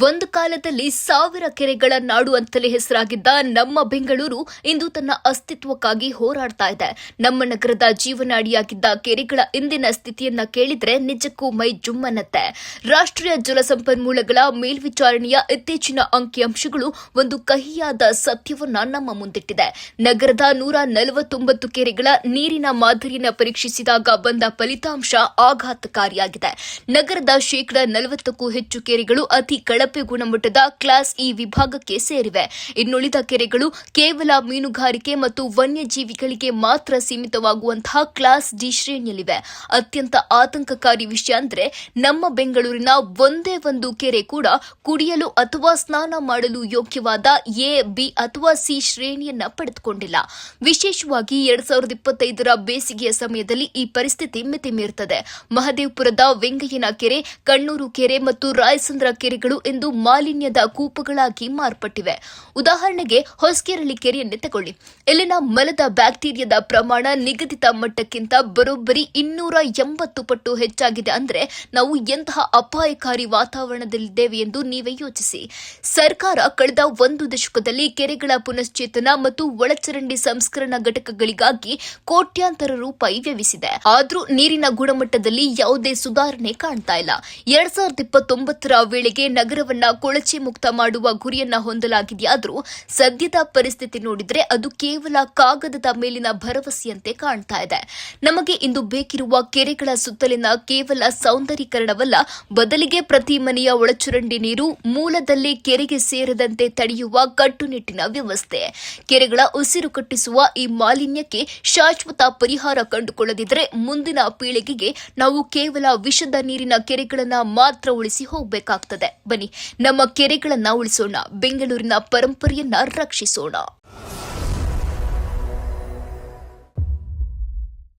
ಒಂದು ಕಾಲದಲ್ಲಿ ಸಾವಿರ ಕೆರೆಗಳ ನಾಡು ಅಂತಲೇ ಹೆಸರಾಗಿದ್ದ ನಮ್ಮ ಬೆಂಗಳೂರು ಇಂದು ತನ್ನ ಅಸ್ತಿತ್ವಕ್ಕಾಗಿ ಹೋರಾಡ್ತಾ ಇದೆ. ನಮ್ಮ ನಗರದ ಜೀವನಾಡಿಯಾಗಿದ್ದ ಕೆರೆಗಳ ಇಂದಿನ ಸ್ಥಿತಿಯನ್ನ ಕೇಳಿದ್ರೆ ನಿಜಕ್ಕೂ ಮೈ ಜುಮ್ಮನ್ನತ್ತೆ. ರಾಷ್ಟ್ರೀಯ ಜಲಸಂಪನ್ಮೂಲಗಳ ಮೇಲ್ವಿಚಾರಣೆಯ ಇತ್ತೀಚಿನ ಅಂಕಿಅಂಶಗಳು ಒಂದು ಕಹಿಯಾದ ಸತ್ಯವನ್ನ ನಮ್ಮ ಮುಂದಿಟ್ಟಿದೆ. ನಗರದ 149 ಕೆರೆಗಳ ನೀರಿನ ಮಾದರಿಯನ್ನು ಪರೀಕ್ಷಿಸಿದಾಗ ಬಂದ ಫಲಿತಾಂಶ ಆಘಾತಕಾರಿಯಾಗಿದೆ. ನಗರದ 40% ಹೆಚ್ಚು ಕೆರೆಗಳು ಅತಿ ಕಳಪೆ ಗುಣಮಟ್ಟದ ಕ್ಲಾಸ್ ಇ ವಿಭಾಗಕ್ಕೆ ಸೇರಿವೆ. ಇನ್ನುಳಿದ ಕೆರೆಗಳು ಕೇವಲ ಮೀನುಗಾರಿಕೆ ಮತ್ತು ವನ್ಯಜೀವಿಗಳಿಗೆ ಮಾತ್ರ ಸೀಮಿತವಾಗುವಂತಹ ಕ್ಲಾಸ್ ಡಿ ಶ್ರೇಣಿಯಲ್ಲಿವೆ. ಅತ್ಯಂತ ಆತಂಕಕಾರಿ ವಿಷಯ ಅಂದ್ರೆ ನಮ್ಮ ಬೆಂಗಳೂರಿನ ಒಂದೇ ಒಂದು ಕೆರೆ ಕೂಡ ಕುಡಿಯಲು ಅಥವಾ ಸ್ನಾನ ಮಾಡಲು ಯೋಗ್ಯವಾದ ಎ, ಬಿ ಅಥವಾ ಸಿ ಶ್ರೇಣಿಯನ್ನ ಪಡೆದುಕೊಂಡಿಲ್ಲ. ವಿಶೇಷವಾಗಿ 2025ರ ಬೇಸಿಗೆಯ ಸಮಯದಲ್ಲಿ ಈ ಪರಿಸ್ಥಿತಿ ಮಿತಿ ಮೀರುತ್ತದೆ. ಮಹದೇವಪುರದ ವೆಂಗಯ್ಯನ ಕೆರೆ, ಕಣ್ಣೂರು ಕೆರೆ ಮತ್ತು ರಾಯಸಂದ್ರ ಕೆರೆಗಳು ಎಂದು ಮಾಲಿನ್ಯದ ಕೂಪಗಳಾಗಿ ಮಾರ್ಪಟ್ಟಿವೆ. ಉದಾಹರಣೆಗೆ ಹೊಸಕೆರಳಿ ಕೆರೆಯನ್ನೇ ತಗೊಳ್ಳಿ. ಇಲ್ಲಿನ ಮಲದ ಬ್ಯಾಕ್ಟೀರಿಯಾದ ಪ್ರಮಾಣ ನಿಗದಿತ ಮಟ್ಟಕ್ಕಿಂತ ಬರೋಬ್ಬರಿ 280 ಪಟ್ಟು ಹೆಚ್ಚಾಗಿದೆ. ಅಂದ್ರೆ ನಾವು ಎಂತಹ ಅಪಾಯಕಾರಿ ವಾತಾವರಣದಲ್ಲಿದ್ದೇವೆ ಎಂದು ನೀವೇ ಯೋಚಿಸಿ. ಸರ್ಕಾರ ಕಳೆದ ಒಂದು ದಶಕದಲ್ಲಿ ಕೆರೆಗಳ ಪುನಶ್ಚೇತನ ಮತ್ತು ಒಳಚರಂಡಿ ಸಂಸ್ಕರಣಾ ಘಟಕಗಳಿಗಾಗಿ ಕೋಟ್ಯಾಂತರ ರೂಪಾಯಿ ವ್ಯಯಿಸಿದೆ. ಆದ್ರೂ ನೀರಿನ ಗುಣಮಟ್ಟದಲ್ಲಿ ಯಾವುದೇ ಸುಧಾರಣೆ ಕಾಣ್ತಾ ಇಲ್ಲ. 2029ರ ವೇಳೆಗೆ ನಗರವನ್ನ ಕೊಳಚೆ ಮುಕ್ತ ಮಾಡುವ ಗುರಿಯನ್ನ ಹೊಂದಲಾಗಿದೆಯಾದರೂ ಸದ್ಯದ ಪರಿಸ್ಥಿತಿ ನೋಡಿದ್ರೆ ಅದು ಕೇವಲ ಕಾಗದದ ಮೇಲಿನ ಭರವಸೆಯಂತೆ ಕಾಣ್ತಾ ಇದೆ. ನಮಗೆ ಇಂದು ಬೇಕಿರುವ ಕೆರೆಗಳ ಸುತ್ತಲಿನ ಕೇವಲ ಸೌಂದರೀಕರಣವಲ್ಲ, ಬದಲಿಗೆ ಪ್ರತಿ ಮನೆಯ ಒಳಚರಂಡಿ ನೀರು ಮೂಲದಲ್ಲಿ ಕೆರೆಗೆ ಸೇರದಂತೆ ತಡೆಯುವ ಕಟ್ಟುನಿಟ್ಟಿನ ವ್ಯವಸ್ಥೆ. ಕೆರೆಗಳ ಉಸಿರು ಕಟ್ಟಿಸುವ ಈ ಮಾಲಿನ್ಯಕ್ಕೆ ಶಾಶ್ವತ ಪರಿಹಾರ ಕಂಡುಕೊಳ್ಳದಿದ್ದರೆ ಮುಂದಿನ ಪೀಳಿಗೆಗೆ ನಾವು ಕೇವಲ ವಿಷದ ನೀರಿನ ಕೆರೆಗಳನ್ನ ಮಾತ್ರ ಉಳಿಸಿ ಹೋಗಬೇಕಾಗ್ತದೆ. ಬನ್ನಿ, ನಮ್ಮ ಕೆರೆಗಳನ್ನ ಉಳಿಸೋಣ, ಬೆಂಗಳೂರಿನ ಪರಂಪರೆಯನ್ನ ರಕ್ಷಿಸೋಣ.